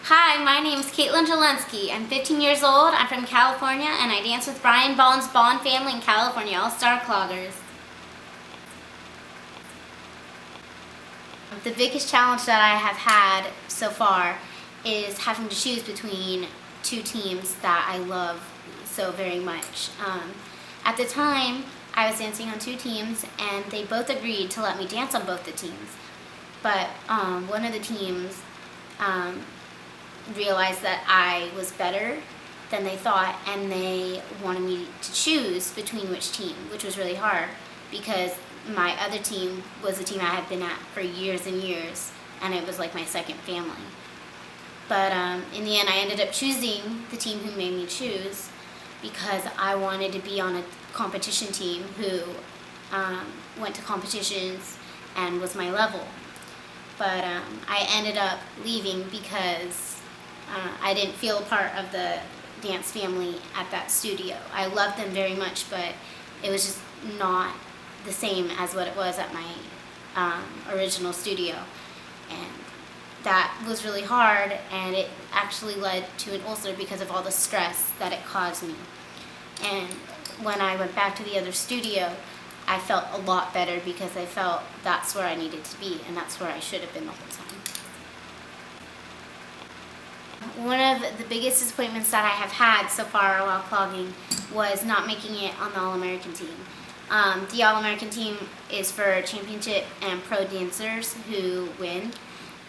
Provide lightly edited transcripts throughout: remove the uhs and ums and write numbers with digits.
Hi, my name is Jelensky. I'm 15 years old, I'm from California, and I dance with Brian Bond's Bond family in California All-Star Cloggers. The biggest challenge that I have had so far is having to choose between two teams that I love so very much. At the time, I was dancing on two teams, and they both agreed to let me dance on both the teams. But one of the teams realized that I was better than they thought, and they wanted me to choose between which team, which was really hard because my other team was a team I had been at for years and years, and it was like my second family. But in the end, I ended up choosing the team who made me choose because I wanted to be on a competition team who went to competitions and was my level. But I ended up leaving because I didn't feel a part of the dance family at that studio. I loved them very much, but it was just not the same as what it was at my original studio. And that was really hard, and it actually led to an ulcer because of all the stress that it caused me. And when I went back to the other studio, I felt a lot better because I felt that's where I needed to be, and that's where I should have been the whole time. One of the biggest disappointments that I have had so far while clogging was not making it on the All-American team. The All-American team is for championship and pro dancers who win.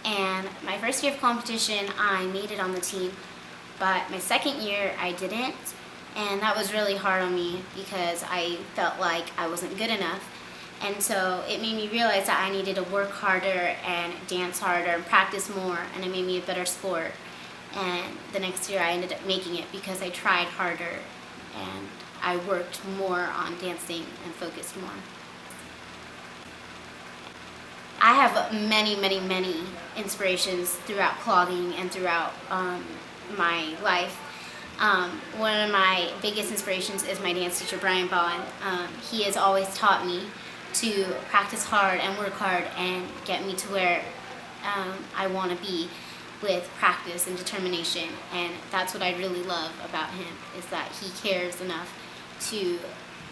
And my first year of competition, I made it on the team, but my second year, I didn't. And that was really hard on me because I felt like I wasn't good enough. And so it made me realize that I needed to work harder and dance harder and practice more, and it made me a better sport. And the next year I ended up making it because I tried harder and I worked more on dancing and focused more. I have many inspirations throughout clogging and throughout my life. One of my biggest inspirations is my dance teacher, Brian Bond. He has always taught me to practice hard and work hard and get me to where I want to be with practice and determination. And that's what I really love about him, is that he cares enough to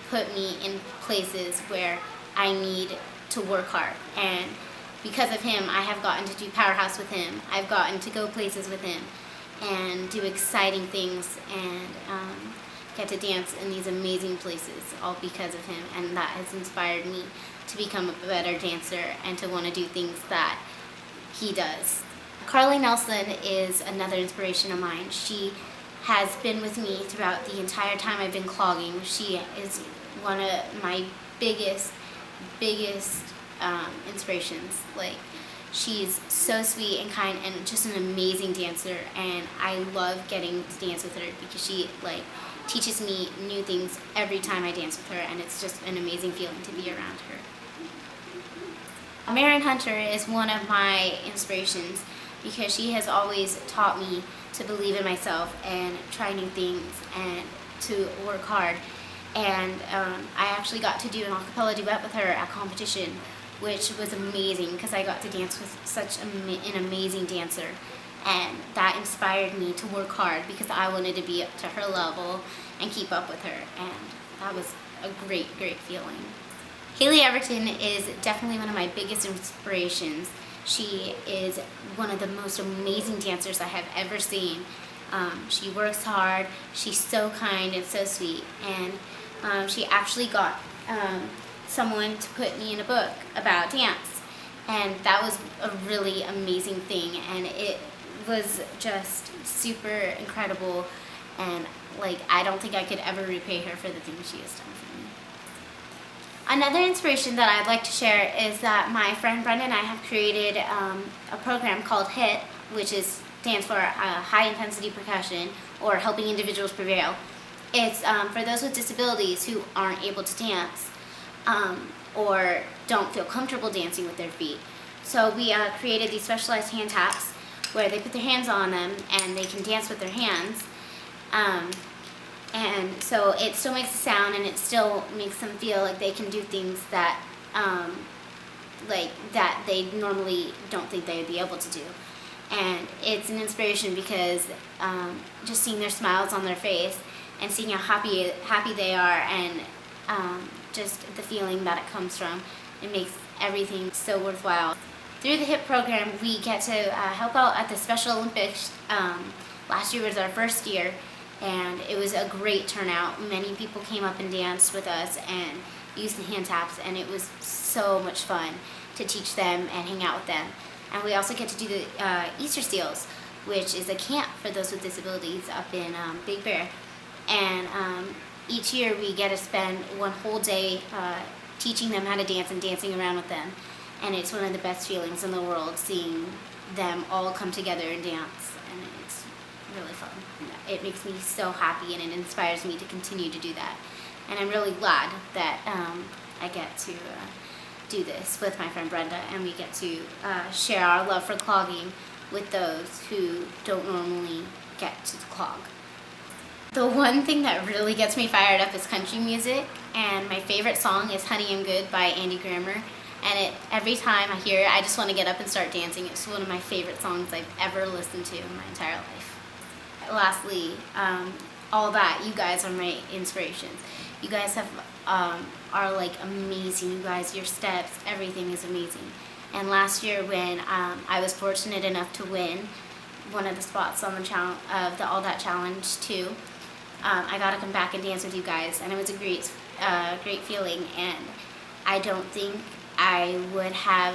put me in places where I need to work hard. And because of him, I have gotten to do Powerhouse with him. I've gotten to go places with him and do exciting things and get to dance in these amazing places, all because of him. And that has inspired me to become a better dancer and to want to do things that he does. Carly Nelson is another inspiration of mine. She has been with me throughout the entire time I've been clogging. She is one of my biggest inspirations. Like, she's so sweet and kind and just an amazing dancer, and I love getting to dance with her because she teaches me new things every time I dance with her, and it's just an amazing feeling to be around her. Marion Hunter is one of my inspirations because she has always taught me to believe in myself and try new things and to work hard. And I actually got to do an a cappella duet with her at competition, which was amazing because I got to dance with such an amazing dancer. And that inspired me to work hard because I wanted to be up to her level and keep up with her. And that was a great feeling. Haley Everton is definitely one of my biggest inspirations. She is one of the most amazing dancers I have ever seen. She works hard, she's so kind and so sweet, and she actually got someone to put me in a book about dance, and that was a really amazing thing, and it was just super incredible, and I don't think I could ever repay her for the things she has done for me. Another inspiration that I'd like to share is that my friend Brenda and I have created a program called HIT, which stands for High Intensity Percussion, or Helping Individuals Prevail. It's for those with disabilities who aren't able to dance or don't feel comfortable dancing with their feet. So we created these specialized hand taps where they put their hands on them and they can dance with their hands. And so it still makes a sound, and it still makes them feel like they can do things that that they normally don't think they would be able to do. And it's an inspiration because just seeing their smiles on their face and seeing how happy they are, and just the feeling that it comes from, it makes everything so worthwhile. Through the HIP program, we get to help out at the Special Olympics. Last year was our first year, and it was a great turnout. Many people came up and danced with us and used the hand taps, and it was so much fun to teach them and hang out with them. And we also get to do the Easter Seals, which is a camp for those with disabilities up in Big Bear. And each year we get to spend one whole day teaching them how to dance and dancing around with them. And it's one of the best feelings in the world, seeing them all come together and dance. And it's really fun. It makes me so happy, and it inspires me to continue to do that. And I'm really glad that I get to do this with my friend Brenda, and we get to share our love for clogging with those who don't normally get to clog. The one thing that really gets me fired up is country music, and my favorite song is Honey I'm Good by Andy Grammer. And every time I hear it, I just want to get up and start dancing. It's one of my favorite songs I've ever listened to in my entire life. Lastly, all that, you guys are my inspirations. You guys are like amazing. You guys, your steps, everything is amazing. And last year when I was fortunate enough to win one of the spots on the All That Challenge too, I got to come back and dance with you guys, and it was a great feeling. And I don't think I would have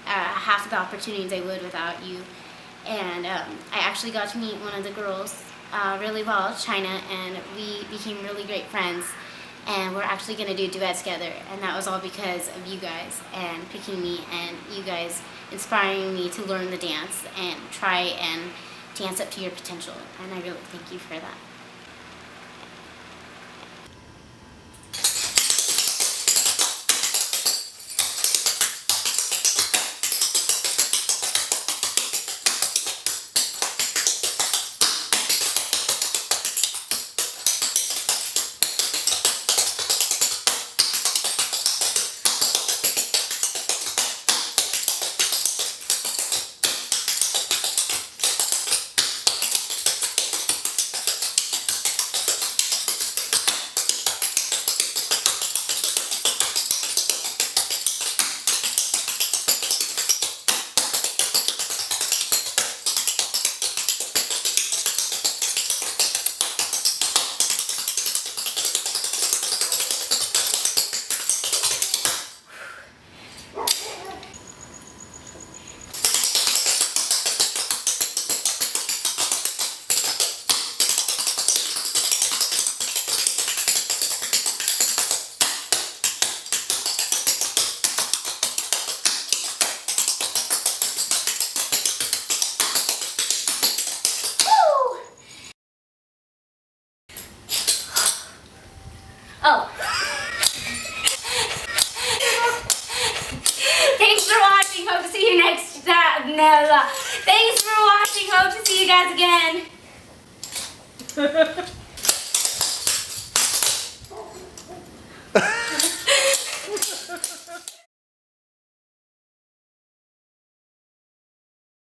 half the opportunities I would without you. And I actually got to meet one of the girls really well, China, and we became really great friends. And we're actually going to do duets together, and that was all because of you guys and picking me, and you guys inspiring me to learn the dance and try and dance up to your potential. And I really thank you for that. Oh. Thanks for watching. Hope to see you next time. No. Thanks for watching. Hope to see you guys again.